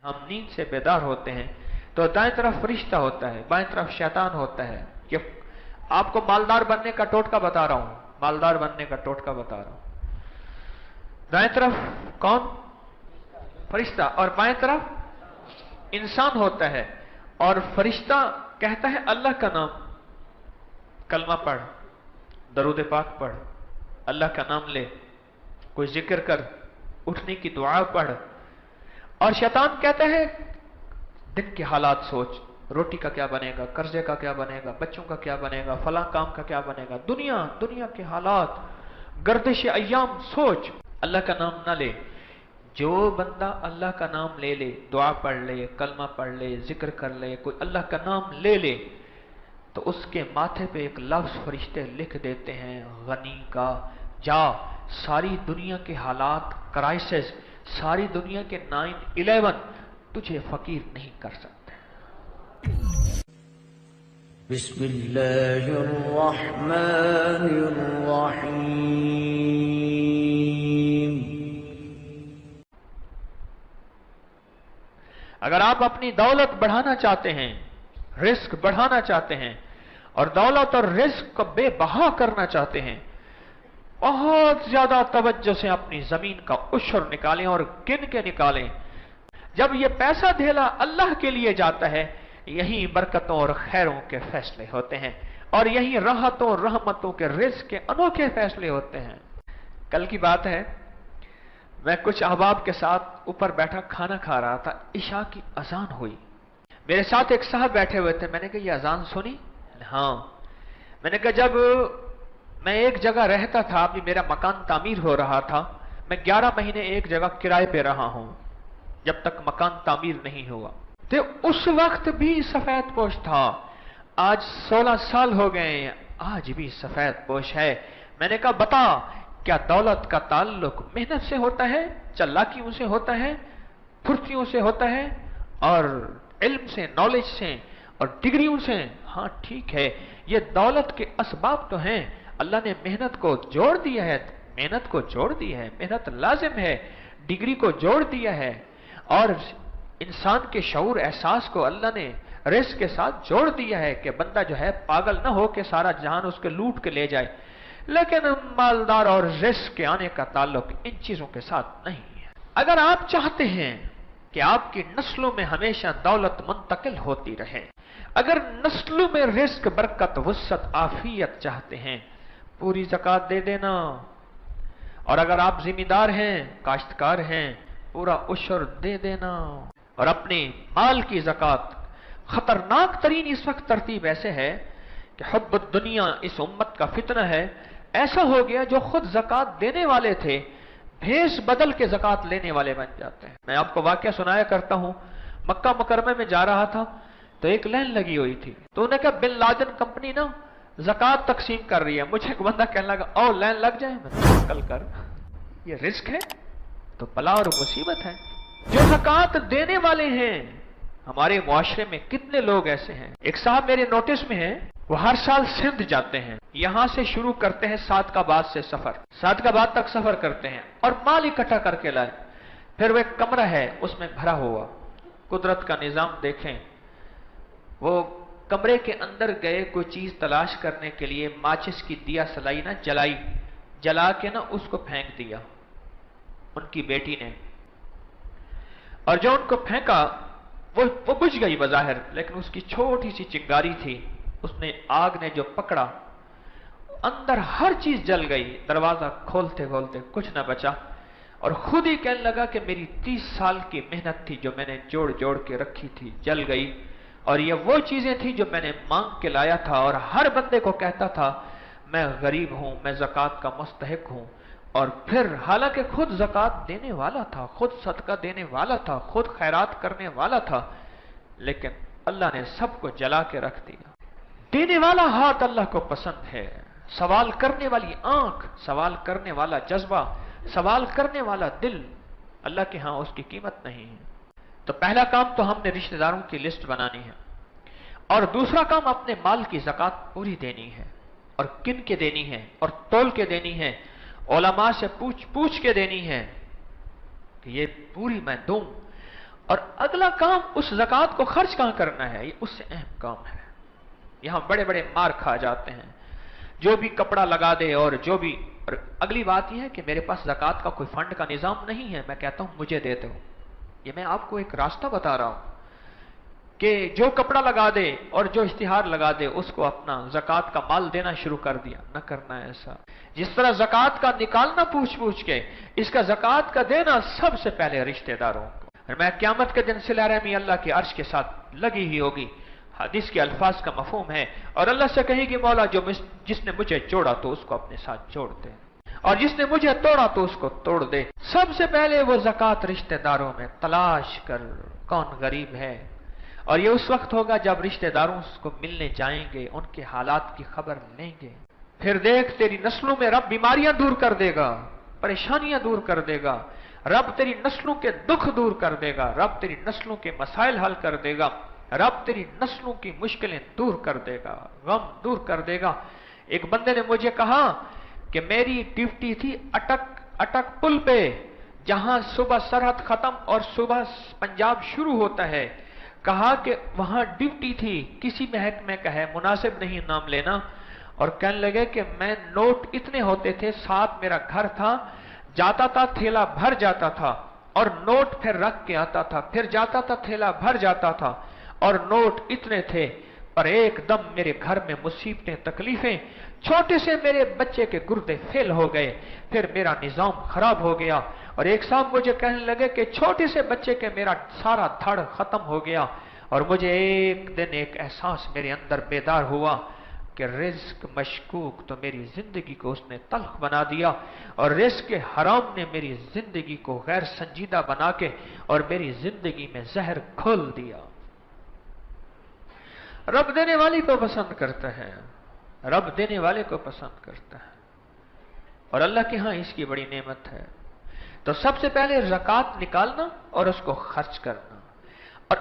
हम नींद से बेदार होते हैं तो दाएं तरफ फरिश्ता होता है, बाएं तरफ शैतान होता है। कि आपको मालदार बनने का टोटका बता रहा हूं, मालदार बनने का टोटका बता रहा हूं। दाएं तरफ कौन? फरिश्ता। और बाएं तरफ इंसान होता है। और फरिश्ता कहता है अल्लाह का नाम, कलमा पढ़, दरूद पाक पढ़, अल्लाह का नाम ले, कोई जिक्र कर, उठने की दुआ पढ़। और शैतान कहता है दिन के हालात सोच, रोटी का क्या बनेगा, कर्जे का क्या बनेगा, बच्चों का क्या बनेगा, फला काम का क्या बनेगा, दुनिया के हालात, गर्दिश अय्याम सोच, अल्लाह का नाम ना ले। जो बंदा अल्लाह का नाम ले ले, दुआ पढ़ ले, कलमा पढ़ ले, जिक्र कर ले, कोई अल्लाह का नाम ले ले, तो उसके माथे पे एक लफ्ज फरिश्ते लिख देते हैं गनी का, जा सारी दुनिया के हालात, क्राइसिस, सारी दुनिया के 9/11 तुझे फकीर नहीं कर सकते। बिस्मिल्लाहिर्रहमानिर्रहीम। अगर आप अपनी दौलत बढ़ाना चाहते हैं, रिस्क बढ़ाना चाहते हैं, और दौलत और रिस्क को बेबहा करना चाहते हैं, बहुत ज्यादा तवज्जो से अपनी जमीन का उशर निकालें और गिन के निकालें। जब ये पैसा धेला अल्लाह के लिए जाता है, यही बरकतों और खैरों के फैसले होते हैं, और यही राहतों रहमतों के रिज्क के अनोखे फैसले होते हैं। कल की बात है, मैं कुछ अहबाब के साथ ऊपर बैठा खाना खा रहा था, इशा की अजान हुई। मेरे साथ एक साहब बैठे हुए थे। मैंने कहा ये अजान सुनी? हाँ। मैंने कहा जब मैं एक जगह रहता था, अभी मेरा मकान तामीर हो रहा था, मैं 11 महीने एक जगह किराए पे रहा हूं जब तक मकान तामीर नहीं हुआ। तो उस वक्त भी सफेद पोश था। आज 16 साल हो गए, आज भी सफेद पोश है। मैंने कहा बता, क्या दौलत का ताल्लुक मेहनत से होता है, चालाकियों से होता है, फुर्तियों से होता है, और इल्म से, नॉलेज से और डिग्रियों से? हाँ ठीक है, ये दौलत के असबाब तो हैं। अल्लाह ने मेहनत को जोड़ दिया है, मेहनत को जोड़ दिया है, मेहनत लाजिम है, डिग्री को जोड़ दिया है, और इंसान के शऊर एहसास को अल्लाह ने रिस्क के साथ जोड़ दिया है कि बंदा जो है पागल ना हो कि सारा जहान उसके लूट के ले जाए। लेकिन मालदार और रिस्क के आने का ताल्लुक इन चीजों के साथ नहीं है। अगर आप चाहते हैं कि आपकी नस्लों में हमेशा दौलत मुंतकिल होती रहे, अगर नस्लों में रिस्क, बरकत, वुसअत, आफियत चाहते हैं, पूरी ज़कात दे देना। और अगर आप जिम्मेदार हैं, काश्तकार हैं, पूरा उशर दे देना। और अपने माल की ज़कात, खतरनाक तरीन इस वक्त तरतीब ऐसे है कि हुब्बुद दुनिया इस उम्मत का फितना है। ऐसा हो गया जो खुद ज़कात देने वाले थे, भेष बदल के ज़कात लेने वाले बन जाते हैं। मैं आपको वाकया सुनाया करता हूं। मक्का मुकरमा में जा रहा था तो एक लाइन लगी हुई थी, तो उन्हें कहा बिन लादेन कंपनी ना ज़कात तकसीम कर रही है। मुझे एक बंदा कहने लगा ओ लाइन लग जाए। मैं कल कर, ये रिस्क है तो बला और मुसीबत है। जो ज़कात देने वाले हैं, हमारे मुआशरे में कितने लोग ऐसे हैं। एक साहब मेरे नोटिस में हैं, वो हर साल सिंध जाते हैं, यहां से शुरू करते हैं सादकाबाद से सफर, सादकाबाद तक सफर करते हैं और माल इकट्ठा करके लाए। फिर वो एक कमरा है उसमें भरा हुआ, कुदरत का निजाम देखें। वो कमरे के अंदर गए कोई चीज तलाश करने के लिए, माचिस की दिया सलाई ना जलाई, जला के ना उसको फेंक दिया उनकी बेटी ने। और जो उनको फेंका वो बुझ गई बज़ाहिर, लेकिन उसकी छोटी सी चिंगारी थी, उसने आग ने जो पकड़ा, अंदर हर चीज जल गई। दरवाजा खोलते खोलते कुछ ना बचा, और खुद ही कहने लगा कि मेरी 30 साल की मेहनत थी जो मैंने जोड़ जोड़ के रखी थी, जल गई। और ये वो चीजें थी जो मैंने मांग के लाया था, और हर बंदे को कहता था मैं गरीब हूं, मैं ज़कात का मुस्तहिक हूं। और फिर हालांकि खुद ज़कात देने वाला था, खुद सदका देने वाला था, खुद खैरात करने वाला था, लेकिन अल्लाह ने सबको जला के रख दिया। देने वाला हाथ अल्लाह को पसंद है, सवाल करने वाली आंख, सवाल करने वाला जज्बा, सवाल करने वाला दिल, अल्लाह के यहां उसकी कीमत नहीं है। तो पहला काम तो हमने रिश्तेदारों की लिस्ट बनानी है, और दूसरा काम अपने माल की ज़कात पूरी देनी है, और किन के देनी है, और तोल के देनी है, उलमा से पूछ पूछ के देनी है कि ये पूरी मैं दूं। और अगला काम उस ज़कात को खर्च कहां करना है, ये उससे अहम काम है। यहां बड़े बड़े मार खा जाते हैं, जो भी कपड़ा लगा दे और जो भी। और अगली बात यह है कि मेरे पास ज़कात का कोई फंड का निजाम नहीं है, मैं कहता हूं मुझे दे दो। ये मैं आपको एक रास्ता बता रहा हूं कि जो कपड़ा लगा दे और जो इश्तिहार लगा दे उसको अपना ज़कात का माल देना शुरू कर दिया। न करना है ऐसा। जिस तरह ज़कात का निकालना पूछ पूछ के, इसका ज़कात का देना सबसे पहले रिश्तेदारों को। और मैं क़यामत के दिन सिला रहमी अल्लाह के अर्श के साथ लगी ही होगी। हदीस के अल्फाज का मफहूम है, और अल्लाह से कहेगी मौला जिसने मुझे जोड़ा तो उसको अपने साथ जोड़ दे, और जिसने मुझे तोड़ा तो उसको तोड़ दे। सबसे पहले वो ज़कात रिश्तेदारों में तलाश कर कौन गरीब है। और ये उस वक्त होगा जब रिश्तेदारों उसको मिलने जाएंगे, उनके हालात की खबर लेंगे। फिर देख तेरी नस्लों में रब बीमारियां दूर कर देगा, परेशानियां दूर कर देगा, रब तेरी नस्लों के दुख दूर कर देगा, रब तेरी नस्लों के मसाइल हल कर देगा, रब तेरी नस्लों की मुश्किलें दूर कर देगा, गम दूर कर देगा। एक बंदे ने मुझे कहा कि मेरी ड्यूटी थी अटक पुल पे, जहां सुबह सरहद खत्म और सुबह पंजाब शुरू होता है। कहा कि वहां ड्यूटी थी, किसी महकमे का है, मुनासिब नहीं नाम लेना। और कहने लगे कि मैं नोट इतने होते थे, साथ मेरा घर था, जाता था थैला भर जाता था और नोट फिर रख के आता था, फिर जाता था थैला भर जाता था और नोट इतने थे। पर एकदम मेरे घर में मुसीबतें तकलीफें, छोटे से मेरे बच्चे के गुर्दे फेल हो गए, फिर मेरा निजाम खराब हो गया। और एक साहब मुझे कहने लगे कि छोटे से बच्चे के मेरा सारा धड़ खत्म हो गया। और मुझे एक दिन एक एहसास मेरे अंदर बेदार हुआ कि रिस्क मशकूक तो मेरी जिंदगी को उसने तल्ख बना दिया, और रिस्क के हराम ने मेरी जिंदगी को गैर संजीदा बना के और मेरी जिंदगी में जहर खोल दिया। रब देने वाले को पसंद करता है, रब देने वाले को पसंद करता है, और अल्लाह के यहां इसकी बड़ी नेमत है। तो सबसे पहले ज़कात निकालना और उसको खर्च करना। और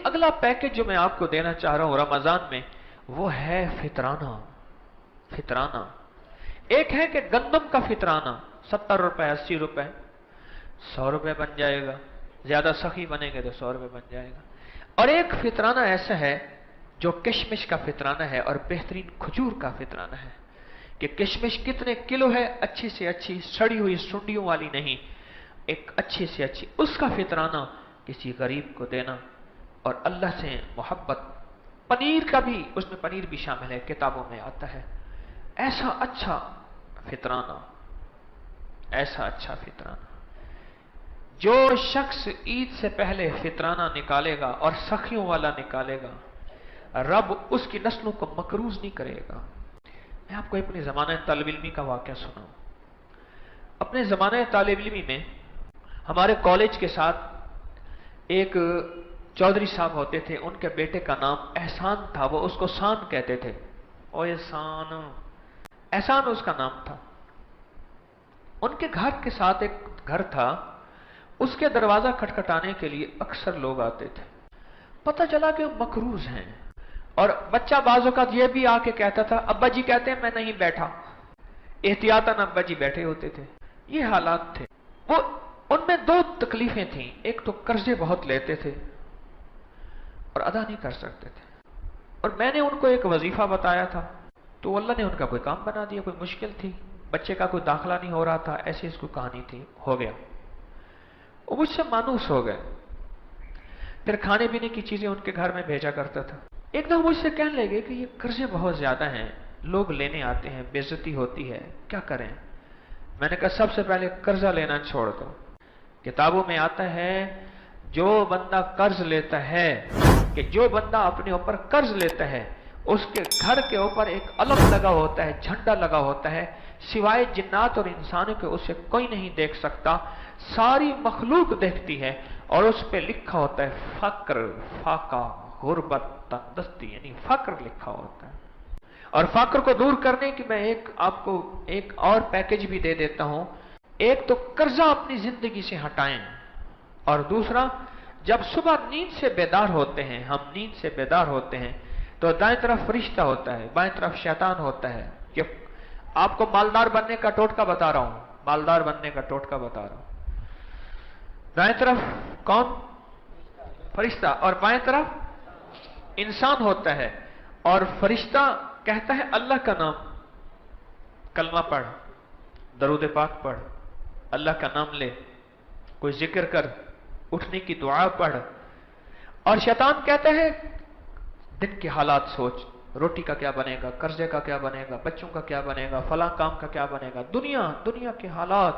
अगला पैकेज जो मैं आपको देना चाह रहा हूं रमजान में, वो है फितराना। फितराना एक है कि गंदम का फितराना 70 रुपए 80 रुपए 100 रुपए बन जाएगा, ज्यादा सखी बनेंगे तो 100 रुपए बन जाएगा। और एक फितराना ऐसा है जो किशमिश का फितराना है और बेहतरीन खजूर का फितराना है कि किशमिश कितने किलो है, अच्छी से अच्छी सड़ी हुई सुंडियों वाली नहीं, एक अच्छी से अच्छी, उसका फितराना किसी गरीब को देना। और अल्लाह से मोहब्बत, पनीर का भी, उसमें पनीर भी शामिल है, किताबों में आता है। ऐसा अच्छा फितराना, ऐसा अच्छा फितराना। जो शख्स ईद से पहले फितराना निकालेगा और सखियों वाला निकालेगा, रब उसकी नस्लों को मकरूज नहीं करेगा। मैं आपको अपने ज़माने तालिब इल्मी का वाक़या सुनाऊं। अपने ज़माने तालिब इल्मी में हमारे कॉलेज के साथ एक चौधरी साहब होते थे, उनके बेटे का नाम एहसान था, वो उसको शान कहते थे। ओ एहसान, एहसान उसका नाम था। उनके घर के साथ एक घर था, उसके दरवाजा खटखटाने के लिए अक्सर लोग आते थे। पता चला कि वो मकरूज हैं, और बच्चा बाजों का ये भी आके कहता था, अब्बा जी कहते हैं मैं नहीं बैठा, एहतियातन अब्बा जी बैठे होते थे। ये हालात थे। वो उनमें दो तकलीफें थीं, एक तो कर्जे बहुत लेते थे और अदा नहीं कर सकते थे। और मैंने उनको एक वजीफा बताया था, तो अल्लाह ने उनका कोई काम बना दिया। कोई मुश्किल थी, बच्चे का कोई दाखिला नहीं हो रहा था, ऐसी इसको कहानी थी, हो गया। वो मुझसे मानूस हो गए। फिर खाने पीने की चीजें उनके घर में भेजा करता था। एकदम मुझसे कहने लगे कि ये कर्जे बहुत ज्यादा हैं, लोग लेने आते हैं, बेइज्जती होती है, क्या करें। मैंने कहा सबसे पहले कर्जा लेना छोड़ दो। किताबों में आता है जो बंदा कर्ज लेता है, कि जो बंदा अपने ऊपर कर्ज लेता है उसके घर के ऊपर एक अलग लगा होता है, झंडा लगा होता है, सिवाय जिन्नात और इंसानों के उसे कोई नहीं देख सकता, सारी मखलूक देखती है, और उस पर लिखा होता है फक्र, फाका, गुर्बत, तंदस्ती, यानी फक्र लिखा होता है। और फक्र को दूर करने की मैं आपको एक और पैकेज भी दे देता हूं। एक तो कर्जा अपनी जिंदगी से हटाएं, और दूसरा जब सुबह नींद से बेदार होते हैं, हम नींद से बेदार होते हैं, तो दाएं तरफ फरिश्ता होता है, बाएं तरफ शैतान होता है। कि आपको मालदार बनने का टोटका बता रहा हूं, मालदार बनने का टोटका बता रहा हूं। दाएं तरफ कौन? फरिश्ता, और बाएं तरफ इंसान होता है। और फरिश्ता कहता है अल्लाह का नाम, कलमा पढ़, दरूद पाक पढ़, अल्लाह का नाम ले, कोई जिक्र कर, उठने की दुआ पढ़। और शैतान कहता है दिन के हालात सोच, रोटी का क्या बनेगा, कर्जे का क्या बनेगा, बच्चों का क्या बनेगा, फला काम का क्या बनेगा, दुनिया के हालात,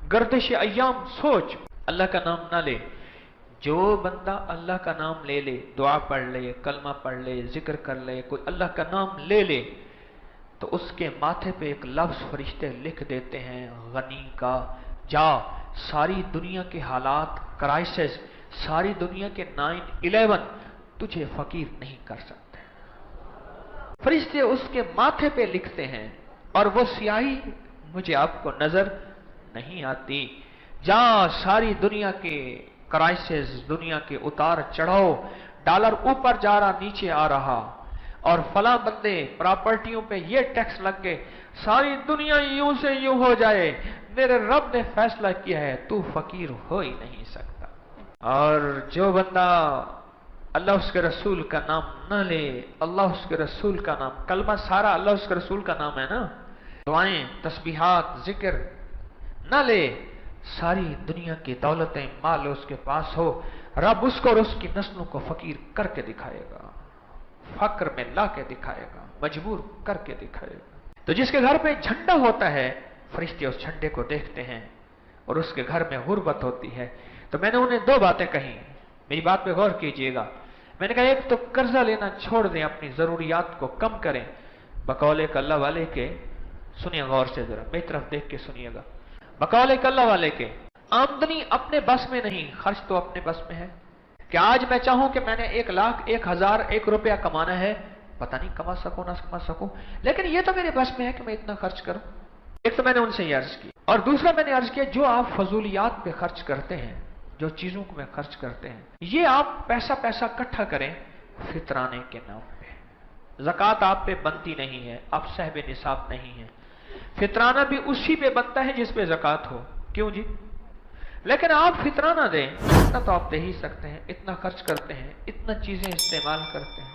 गर्दिश अय्याम सोच, अल्लाह का नाम ना ले। जो बंदा अल्लाह का नाम ले ले, दुआ पढ़ ले, कलमा पढ़ ले, जिक्र कर ले, कोई अल्लाह का नाम ले ले, तो उसके माथे पे एक लफ्ज फरिश्ते लिख देते हैं गनी का, जा सारी दुनिया के हालात, क्राइसिस, सारी दुनिया के 9/11 तुझे फकीर नहीं कर सकते। फरिश्ते उसके माथे पे लिखते हैं और वो स्याही मुझे आपको नजर नहीं आती। जा सारी दुनिया के क्राइसिस, दुनिया के उतार चढ़ाव, डॉलर ऊपर जा रहा, नीचे आ रहा, और फला बंदे प्रॉपर्टियों पे ये टैक्स लग गए, सारी दुनिया यूं से यूं हो जाए, मेरे रब ने फैसला किया है तू फकीर हो ही नहीं सकता। और जो बंदा अल्लाह उसके रसूल का नाम न ले, अल्लाह उसके रसूल का नाम, कलमा सारा अल्लाह उसके रसूल का नाम है ना, दुआएं, तस्बीहात, जिक्र न ले, सारी दुनिया की दौलतें, माल उसके पास हो, रब उसको और उसकी नस्लों को फकीर करके दिखाएगा, फक्र में ला के दिखाएगा, मजबूर करके दिखाएगा। तो जिसके घर पे झंडा होता है, फरिश्ते उस झंडे को देखते हैं और उसके घर में गुर्बत होती है। तो मैंने उन्हें 2 बातें कही, मेरी बात पे गौर कीजिएगा। मैंने कहा एक तो कर्जा लेना छोड़ दें, अपनी जरूरियात को कम करें। बकौल एक अल्लाह वाले के, सुनिए गौर से जरा, मेरी तरफ देख के सुनिएगा, बकौल एक अल्लाह वाले के आमदनी अपने बस में नहीं, खर्च तो अपने बस में है। कि आज मैं चाहूं कि मैंने 1 लाख 1,000 1 रुपया कमाना है, पता नहीं कमा सकूं ना कमा सकूं, लेकिन ये तो मेरे बस में है कि मैं इतना खर्च करूं। एक तो मैंने उनसे ये अर्ज की, और दूसरा मैंने अर्ज किया जो आप फजूलियात पे खर्च करते हैं, जो चीजों को में खर्च करते हैं, ये आप पैसा इकट्ठा करें फितराने के नाम पे। ज़कात आप पे बनती नहीं है, आप साहिब निसाब नहीं है, फितराना भी उसी पे बनता है जिस पे ज़कात हो। क्यों जी? लेकिन आप फितराना दें, इतना तो आप दे ही सकते हैं, इतना खर्च करते हैं, इतना चीजें इस्तेमाल करते हैं।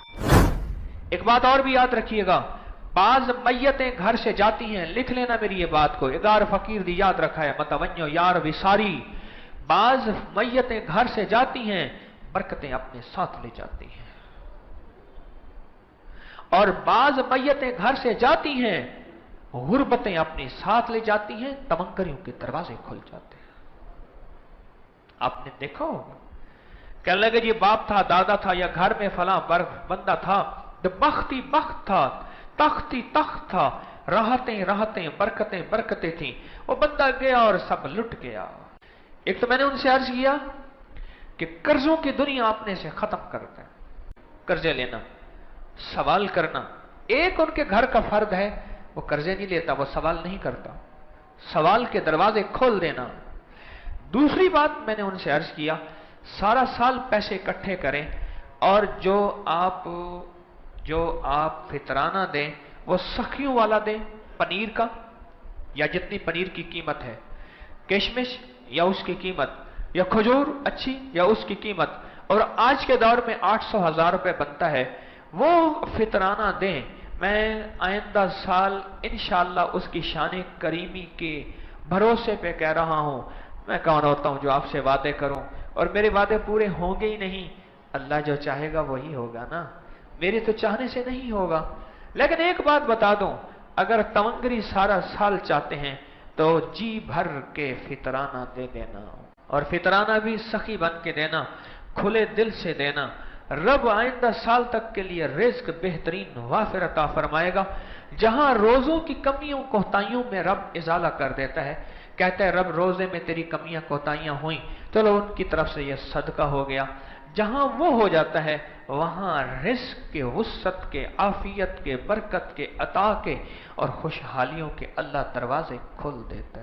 एक बात और भी याद रखिएगा, बाज मैयतें घर से जाती हैं, लिख लेना मेरी ये बात को, 11 फकीर दी याद रखा है, मतवन्यो यार विसारी। बाज मैयतें घर से जाती हैं, बरकतें अपने साथ ले जाती हैं, और बाज मैयतें घर से जाती हैं, गुर्बतें अपने साथ ले जाती हैं, तमंगरियों के दरवाजे खुल जाते हैं। आपने देखा होगा, कहने लगे जी बाप था, दादा था, या घर में फला बंदा था, तो बख्ती बख्त था, तख्ती तख्त था, राहतें बरकतें थी, वो बंदा गया और सब लुट गया। एक तो मैंने उनसे अर्ज किया कि कर्जों की दुनिया अपने से खत्म करते हैं, कर्जे लेना, सवाल करना, एक उनके घर का फर्द है, वो कर्जे नहीं लेता, वो सवाल नहीं करता, सवाल के दरवाजे खोल देना। दूसरी बात मैंने उनसे अर्ज किया, सारा साल पैसे इकट्ठे करें, और जो आप फितराना दें वो सखियों वाला दें, पनीर का, या जितनी पनीर की कीमत है, किशमिश या उसकी कीमत, या खजूर अच्छी या उसकी कीमत, और आज के दौर में 800,000 रुपए बनता है, वो फितराना दें। मैं आइंदा साल इंशाअल्लाह उसकी शान करीमी के भरोसे पे कह रहा हूं, मैं कौन होता हूं जो आपसे वादे करूं, और मेरे वादे पूरे होंगे ही नहीं, अल्लाह जो चाहेगा वही होगा ना, मेरे तो चाहने से नहीं होगा। लेकिन एक बात बता दूं, अगर तमंगरी सारा साल चाहते हैं तो जी भर के फितराना दे देना, और फितराना भी सखी बन के देना, खुले दिल से देना। रब आइंदा साल तक के लिए रिज्क बेहतरीन वाफिर अता फरमाएगा। जहां रोजों की कमियों कोताहियों में रब इजाला कर देता है, कहता है रब रोजे में तेरी कमियां कोताहियां हुई, चलो उनकी तरफ से यह सदका हो गया। जहां वो हो जाता है वहां रिस्क के, वुसअत के, आफियत के, बरकत के, अता के और खुशहालियों के अल्लाह दरवाजे खोल देता है।